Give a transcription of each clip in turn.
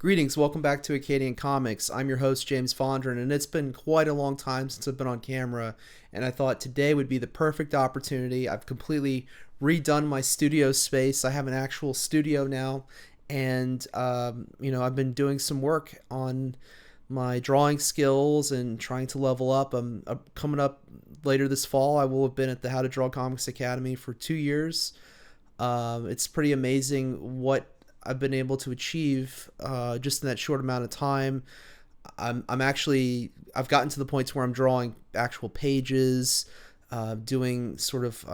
Greetings, welcome back to Acadian Comics. I'm your host, James Fondren, and it's been quite a long time since I've been on camera, and I thought today would be the perfect opportunity. I've completely redone my studio space. I have an actual studio now, and I've been doing some work on my drawing skills and trying to level up. I'm coming up later this fall. I will have been at the How to Draw Comics Academy for 2 years. It's pretty amazing what I've been able to achieve just in that short amount of time. I've gotten to the points where I'm drawing actual pages, doing sort of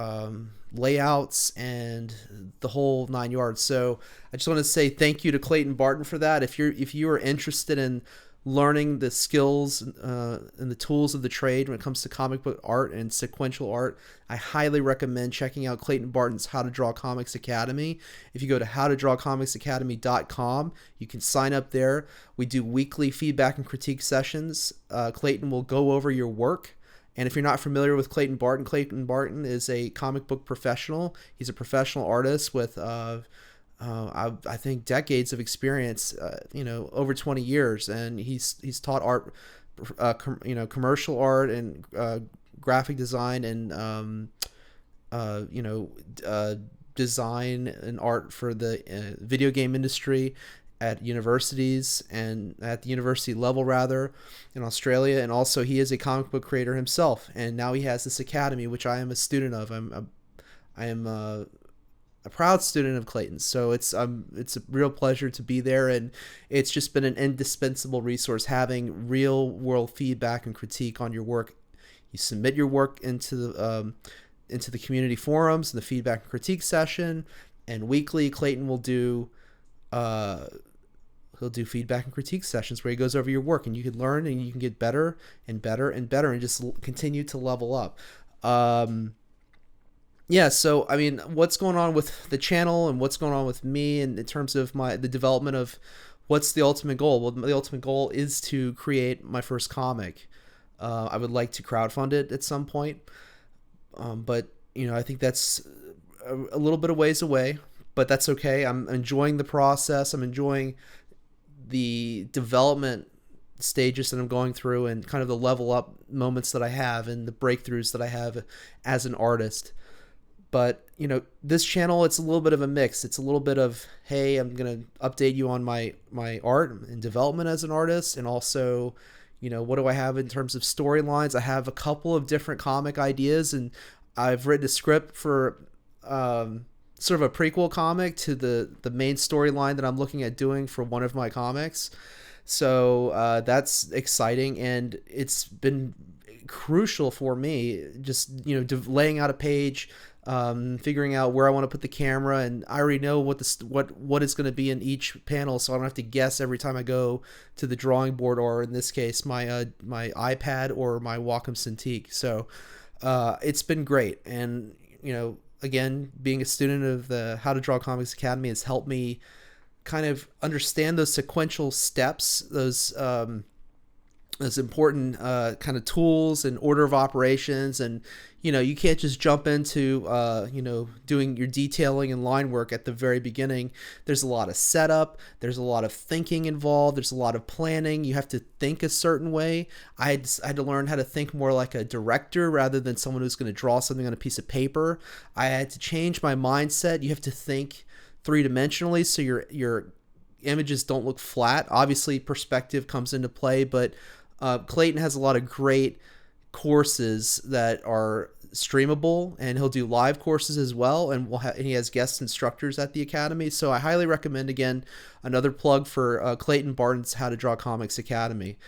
layouts and the whole 9 yards. So I just want to say thank you to Clayton Barton for that. If you are interested in learning the skills and the tools of the trade when it comes to comic book art and sequential art, I highly recommend checking out Clayton Barton's How to Draw Comics Academy. If you go to howtodrawcomicsacademy.com, you can sign up there. We do weekly feedback and critique sessions. Clayton will go over your work. And if you're not familiar with Clayton Barton is a comic book professional. He's a professional artist with I think decades of experience, over 20 years, and he's taught art, commercial art and graphic design and design and art for the video game industry at universities and at the university level rather in Australia. And also he is a comic book creator himself, and now he has this academy which I am a student of. I am a proud student of Clayton's, so it's a real pleasure to be there, and it's just been an indispensable resource having real world feedback and critique on your work. You submit your work into the community forums and the feedback and critique session, and weekly Clayton will do he'll do feedback and critique sessions where he goes over your work, and you can learn and you can get better and better and better and just continue to level up. Yeah, so I mean, what's going on with the channel and what's going on with me and in terms of the development of what's the ultimate goal? Well, the ultimate goal is to create my first comic. I would like to crowdfund it at some point, but I think that's a little bit of ways away, but that's okay. I'm enjoying the process. I'm enjoying the development stages that I'm going through and kind of the level up moments that I have and the breakthroughs that I have as an artist. But, this channel, it's a little bit of a mix. It's a little bit of, hey, I'm going to update you on my art and development as an artist. And also, what do I have in terms of storylines? I have a couple of different comic ideas, and I've written a script for sort of a prequel comic to the main storyline that I'm looking at doing for one of my comics. So that's exciting, and it's been crucial for me just, laying out a page, figuring out where I want to put the camera, and I already know what is going to be in each panel, so I don't have to guess every time I go to the drawing board, or in this case my my iPad or my Wacom Cintiq. So it's been great, and again, being a student of the How to Draw Comics Academy has helped me kind of understand those sequential steps, those important kind of tools and order of operations. And you can't just jump into doing your detailing and line work at the very beginning. There's a lot of setup, there's a lot of thinking involved, there's a lot of planning. You have to think a certain way. I had to learn how to think more like a director rather than someone who's going to draw something on a piece of paper. I had to change my mindset. You have to think three-dimensionally so your images don't look flat. Obviously perspective comes into play, but Clayton has a lot of great courses that are streamable, and he'll do live courses as well, and he has guest instructors at the academy. So I highly recommend, again, another plug for Clayton Barton's How to Draw Comics Academy.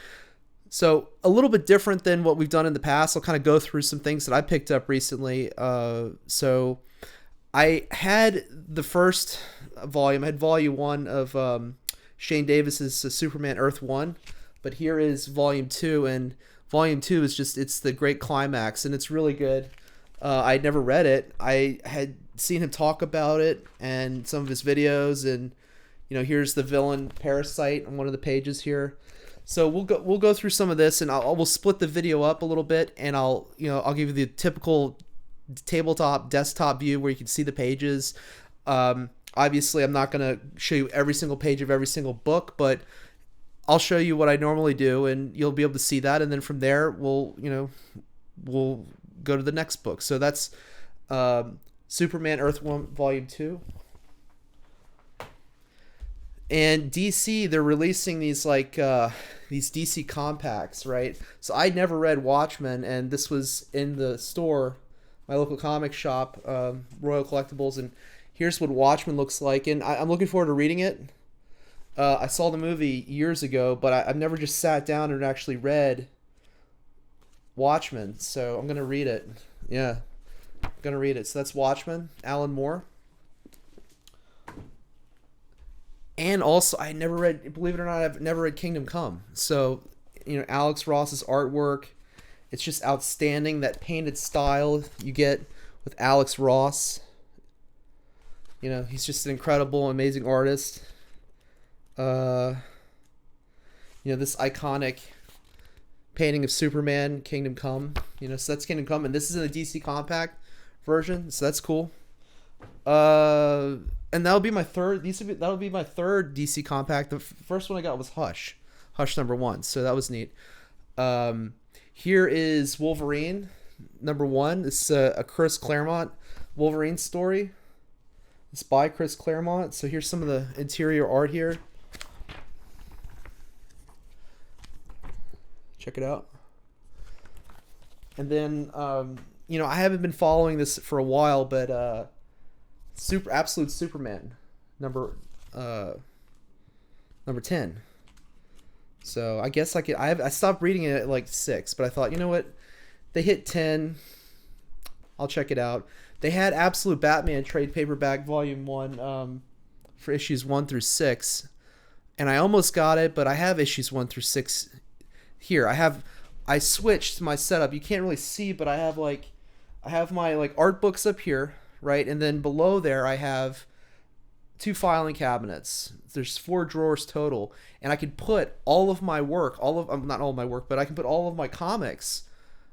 So a little bit different than what we've done in the past. I'll kind of go through some things that I picked up recently. So I had the first volume. I had volume 1 of Shane Davis's Superman Earth 1. But here is volume 2, and volume 2 is it's the great climax, and it's really good. I'd never read it. I had seen him talk about it and some of his videos, and here's the villain Parasite on one of the pages here. So we'll go through some of this, and we'll split the video up a little bit, and I'll give you the typical tabletop desktop view where you can see the pages. Obviously, I'm not going to show you every single page of every single book, but I'll show you what I normally do, and you'll be able to see that. And then from there, we'll go to the next book. So that's Superman Earth One Volume 2. And DC, they're releasing these these DC compacts, right? So I never read Watchmen, and this was in the store, my local comic shop, Royal Collectibles, and here's what Watchmen looks like. And I'm looking forward to reading it. I saw the movie years ago, but I've never just sat down and actually read Watchmen, so I'm gonna read it. Yeah, I'm gonna read it. So that's Watchmen, Alan Moore. And also, I never read, believe it or not, I've never read Kingdom Come. So, Alex Ross's artwork, it's just outstanding. That painted style you get with Alex Ross. He's just an incredible, amazing artist. This iconic painting of Superman, Kingdom Come. So that's Kingdom Come, and this is in the DC Compact version, so that's cool. And that'll be my third. That'll be my third DC Compact. The first one I got was Hush #1. So that was neat. Here is Wolverine #1. It's a Chris Claremont Wolverine story. It's by Chris Claremont. So here's some of the interior art here. Check it out. And then I haven't been following this for a while, but Absolute Superman number 10. So I guess I stopped reading it at like 6, but I thought, you know what, they hit 10, I'll check it out. They had Absolute Batman trade paperback volume 1 for issues 1 through 6, and I almost got it, but I have issues 1 through 6 here. I switched my setup. You can't really see, but I have my art books up here, right? And then below there I have 2 filing cabinets. There's 4 drawers total, and I can put all of my work, not all of my work, but I can put all of my comics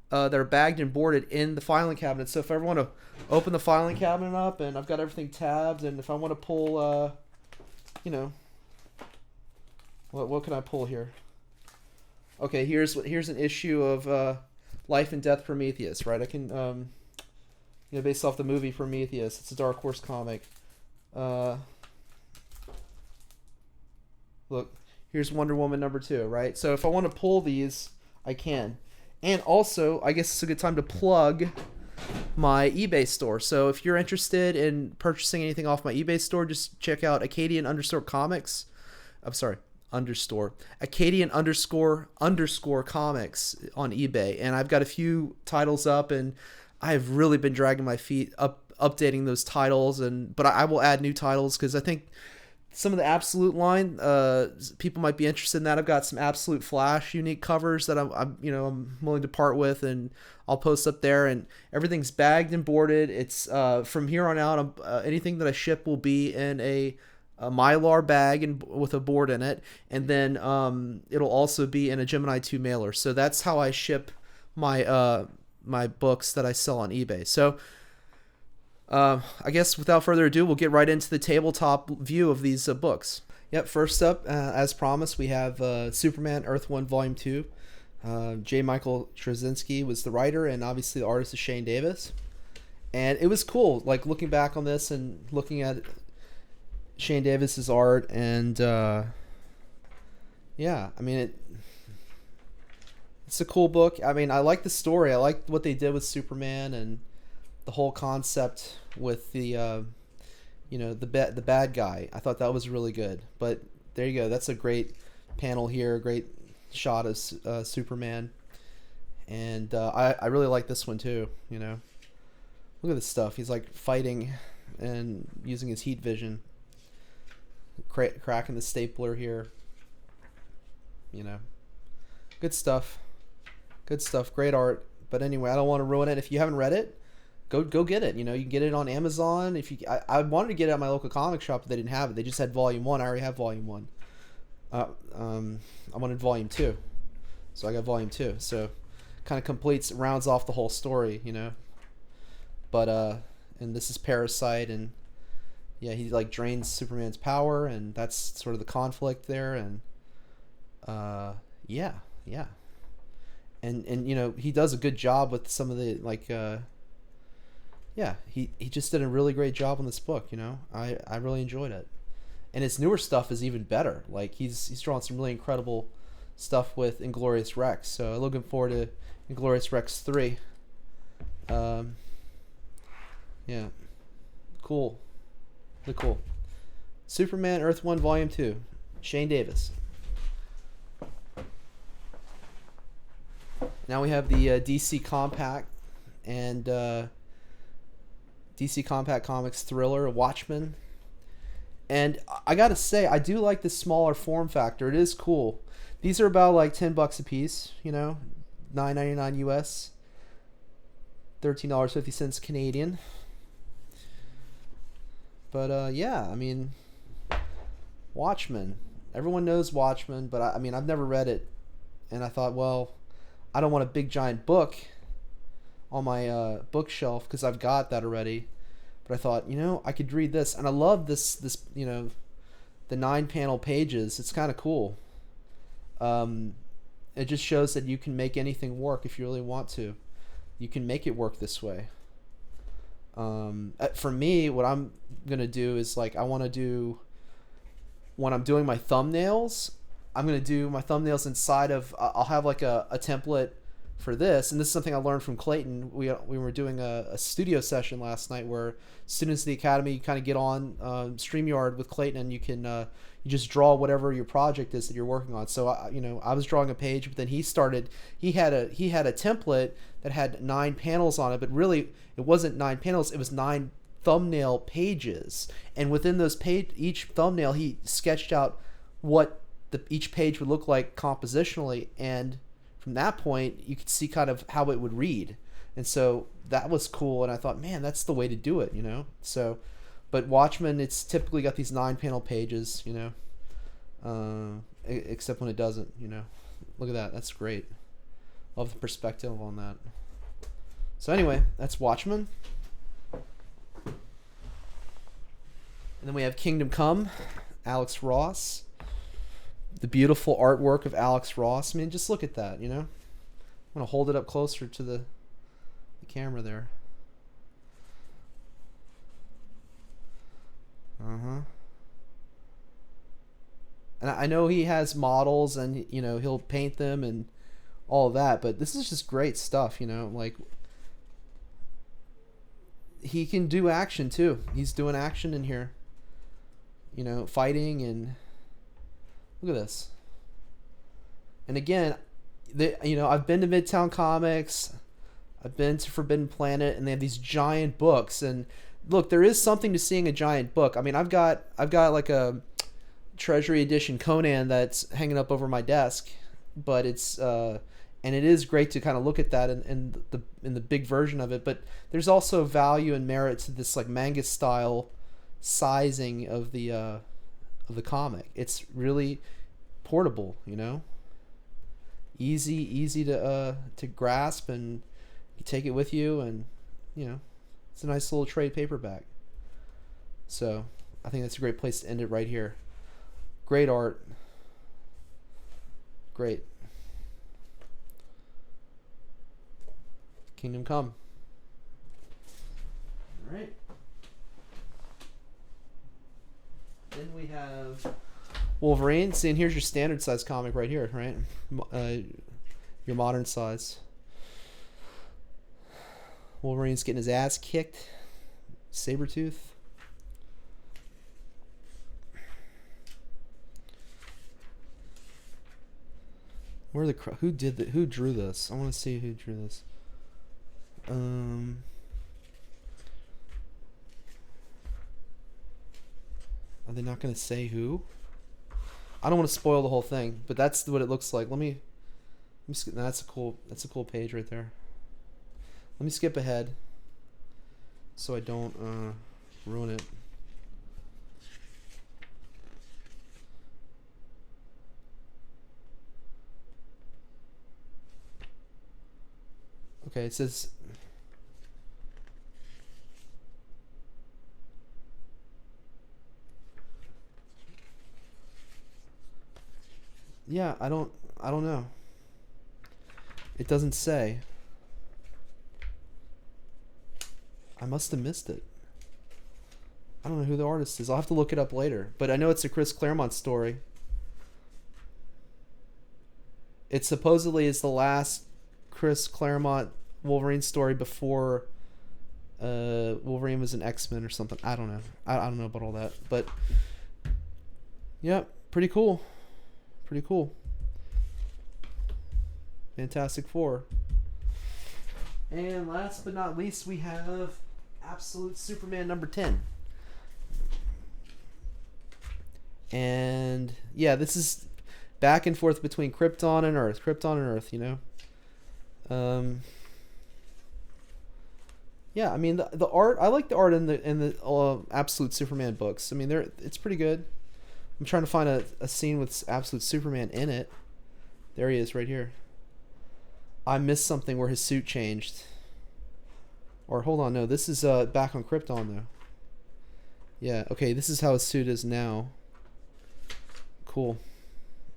that are bagged and boarded in the filing cabinet. So if I ever want to open the filing cabinet up, and I've got everything tabbed, and if I want to pull, what can I pull here? Okay, here's an issue of Life and Death Prometheus, right? I can based off the movie Prometheus. It's a Dark Horse comic. Look, here's Wonder Woman #2, right? So if I want to pull these, I can. And also, I guess it's a good time to plug my eBay store. So if you're interested in purchasing anything off my eBay store, just check out Acadian _comics. I'm sorry, Acadian _ comics on eBay. And I've got a few titles up, and I've really been dragging my feet updating those titles, but I will add new titles because I think some of the Absolute line, people might be interested in that. I've got some Absolute Flash unique covers that I'm willing to part with, and I'll post up there. And everything's bagged and boarded. It's from here on out, anything that I ship will be in a Mylar bag and with a board in it, and then it'll also be in a Gemini 2 mailer. So that's how I ship my my books that I sell on eBay. So I guess without further ado, we'll get right into the tabletop view of these books. Yep, first up, as promised, we have Superman Earth 1 Volume 2. J. Michael Straczynski was the writer, and obviously the artist is Shane Davis. And it was cool, like looking back on this and looking at Shane Davis's art, and yeah, I mean, it's a cool book. I mean, I like the story. I like what they did with Superman and the whole concept with the the bad guy. I thought that was really good. But there you go. That's a great panel here. Great shot of Superman, and I really like this one too. Look at this stuff. He's like fighting and using his heat vision, cracking the stapler here. Good stuff. Good stuff. Great art. But anyway, I don't want to ruin it. If you haven't read it, go get it. You can get it on Amazon. I wanted to get it at my local comic shop, but they didn't have it. They just had Volume 1. I already have Volume 1. I wanted Volume 2, so I got Volume 2. So kind of rounds off the whole story, But and this is Parasite, and yeah, he like drains Superman's power, and that's sort of the conflict there. And yeah, yeah, and you know, he does a good job with some of the like yeah, he just did a really great job on this book. You know, I really enjoyed it, and his newer stuff is even better. Like he's drawn some really incredible stuff with Inglorious Rex. So looking forward to Inglorious Rex 3. Um, yeah, cool, really cool. Superman Earth 1 Volume 2, Shane Davis. Now we have the DC Compact and DC Compact Comics thriller Watchmen. And I gotta say, I do like the smaller form factor. It is cool. These are about like $10 a piece, you know, $9.99 US, $13.50 Canadian. But yeah, I mean, Watchmen. Everyone knows Watchmen, but I mean, I've never read it, and I thought, well, I don't want a big giant book on my bookshelf because I've got that already. But I thought, you know, I could read this, and I love this you know, the 9-panel pages. It's kind of cool. It just shows that you can make anything work if you really want to. You can make it work this way. For me, what I'm gonna do is like I want to do when I'm doing my thumbnails. I'm gonna do my thumbnails inside of. I'll have like a template for this, and this is something I learned from Clayton. We were doing a studio session last night where students of the academy kind of get on StreamYard with Clayton, and you can you just draw whatever your project is that you're working on. So you know, I was drawing a page, but then he had a template that had 9 panels on it, but really it wasn't 9 panels, it was 9 thumbnail pages, and within those each thumbnail he sketched out what each page would look like compositionally, and from that point you could see kind of how it would read. And so that was cool, and I thought, man, that's the way to do it, you know. So but Watchmen, it's typically got these 9-panel pages, you know, except when it doesn't, you know. Look at that, that's great. Love the perspective on that. So anyway, that's Watchmen. And then we have Kingdom Come, Alex Ross. The beautiful artwork of Alex Ross. I mean, just look at that, you know. I'm going to hold it up closer to the camera there. And I know he has models, and you know, he'll paint them and all of that, but this is just great stuff, you know. Like, he can do action too. He's doing action in here, you know, fighting. And look at this. And again, you know, I've been to Midtown Comics, I've been to Forbidden Planet, and they have these giant books. And look, there is something to seeing a giant book. I mean, I've got like a Treasury Edition Conan that's hanging up over my desk, but it's and it is great to kind of look at that in the big version of it. But there's also value and merit to this like manga style sizing of the comic. It's really portable, you know, easy to grasp, and you take it with you, and you know, it's a nice little trade paperback. So I think that's a great place to end it right here. Great art. Great. Kingdom Come. All right. Then we have Wolverine. See, and here's your standard size comic right here, right? Your modern size. Wolverine's getting his ass kicked. Sabretooth. Who drew this? I want to see who drew this. Are they not going to say who? I don't want to spoil the whole thing, but that's what it looks like. Let me skip. That's a cool page right there. Let me skip ahead so I don't ruin it. Okay, it says Yeah, I don't know. It doesn't say. I must have missed it. I don't know who the artist is. I'll have to look it up later. But I know it's a Chris Claremont story. It supposedly is the last Chris Claremont Wolverine story before Wolverine was an X-Men or something. I don't know. I don't know about all that. But yeah, pretty cool. Pretty cool. Fantastic Four. And last but not least, we have Absolute Superman number 10. And yeah, this is back and forth between Krypton and Earth. Krypton and Earth, you know. Yeah, I mean the art. I like the art in the Absolute Superman books. I mean, it's pretty good. I'm trying to find a scene with Absolute Superman in it. There he is, right here. I missed something where his suit changed. Or hold on, no, this is back on Krypton though. Yeah, okay, this is how his suit is now. Cool.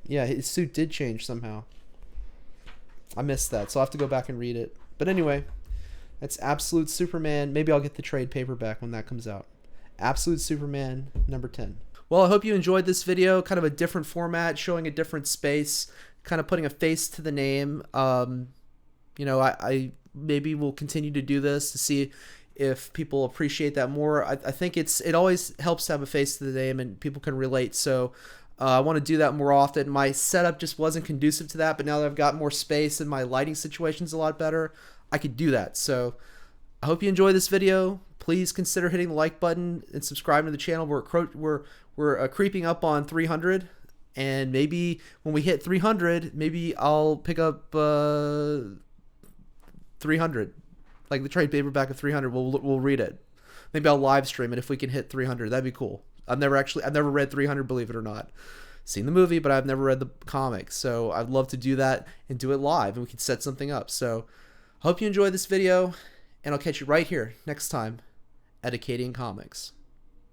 Yeah, his suit did change somehow. I missed that, so I'll have to go back and read it. But anyway, that's Absolute Superman. Maybe I'll get the trade paperback when that comes out. Absolute Superman number 10. Well, I hope you enjoyed this video. Kind of a different format, showing a different space, kind of putting a face to the name. You know, I maybe will continue to do this to see if people appreciate that more. I think it always helps to have a face to the name and people can relate. So I want to do that more often. My setup just wasn't conducive to that, but now that I've got more space and my lighting situation's a lot better, I could do that. So I hope you enjoy this video. Please consider hitting the like button and subscribing to the channel. We're creeping up on 300, and maybe when we hit 300, maybe I'll pick up 300, like the trade paperback of 300. We'll read it. Maybe I'll live stream it if we can hit 300. That'd be cool. I've never read 300, believe it or not. Seen the movie, but I've never read the comic. So I'd love to do that and do it live, and we can set something up. So hope you enjoyed this video, and I'll catch you right here next time at Acadian Comics.